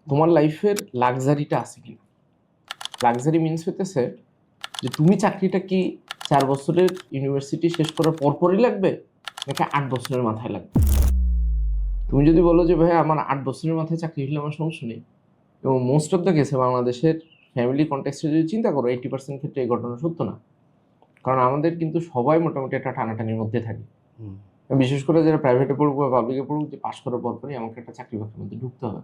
তোমার লাইফের লাক্সারিটা আছে কিনা। লাক্সারি মিনস হইতেছে যে তুমি চাকরিটা কি 4 বছরের ইউনিভার্সিটি শেষ করার পরপরই লাগবে নাকি 8 বছরের মাথায় লাগবে। তুমি যদি বলো যে ভাই আমার 8 বছরের মাথায় চাকরি হলে আমার সমস্যা নেই, এবং মোস্ট অফ দ্য কেসে বাংলাদেশের ফ্যামিলি কনটেক্সটে যদি চিন্তা করো 80% ক্ষেত্রে এই ঘটনা সত্য না। কারণ আমাদের কিন্তু সবাই মোটামুটি একটা টানাটানির মধ্যে থাকি, বিশেষ করে যারা প্রাইভেটে পড়ুক বা পাবলিকে পড়ুক, যে পাশ করার পরপরই আমাকে একটা চাকরি বাকরির মধ্যে ঢুকতে হবে।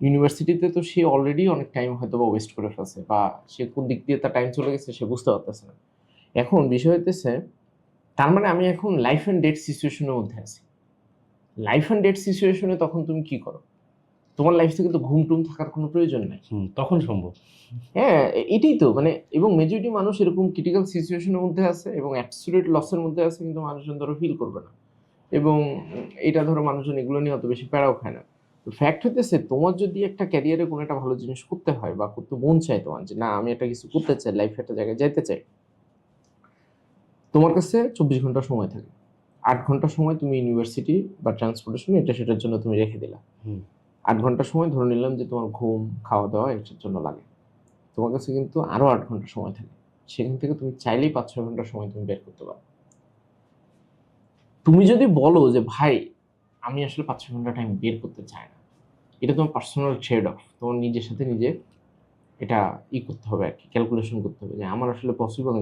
ইউনিভার্সিটিতে তো সে অলরেডি অনেক টাইম হয়তো বা ওয়েস্ট করে ফেলছে, বা সে কোন দিক দিয়ে তার টাইম চলে গেছে সে বুঝতে পারতেছে না। এখন বিষয় হইতেছে, তার মানে আমি এখন লাইফ অ্যান্ড ডেথ সিচুয়েশনের মধ্যে আছি। লাইফ অ্যান্ড ডেথ সিচুয়েশনে তখন তুমি কি করো? তোমার লাইফ থেকে তো ঘুম টুম থাকার কোনো প্রয়োজন নাই। তখন সম্ভব। হ্যাঁ, এটাই তো মানে, এবং মেজরিটি মানুষ এরকম ক্রিটিক্যাল সিচুয়েশনের মধ্যে আছে এবং অ্যাবসলিউট লসের মধ্যে আছে, কিন্তু মানুষজন ধরো ফিল করবে না। এবং এটা ধরো মানুষজন এগুলো নিয়ে অত বেশি প্যারাও খায় না। তো ফ্যাক্ট হইতেছে, তোমার যদি একটা ক্যারিয়ারে কোনো একটা ভালো জিনিস করতে হয় বা করতে মন চায় তোমার, যে না আমি একটা কিছু করতে চাই, লাইফে একটা জায়গায় যাইতে চাই, তোমার কাছে 24 ঘন্টা সময় থাকে। 8 ঘন্টা সময় তুমি ইউনিভার্সিটি বা ট্রান্সপোর্টেশন এটা সেটার জন্য তুমি রেখে দিলা। 8 ঘন্টা সময় ধরে নিলাম যে তোমার ঘুম খাওয়া দাওয়া এটার জন্য লাগে। তোমার কাছে কিন্তু আরো 8 ঘন্টা সময় থাকে। সেখান থেকে তুমি চাইলেই 5-6 ঘন্টা সময় তুমি বের করতে পারো। তুমি যদি বলো যে ভাই আমি আসলে 5-6 ঘন্টা টাইম বের করতে চাই না, এটা তোমার পার্সোনাল ট্রেড অফ, তোমার নিজের সাথে নিজে এটা করতে হবে আর কি, ক্যালকুলেশন করতে হবে যে আমার আসলে পসিবল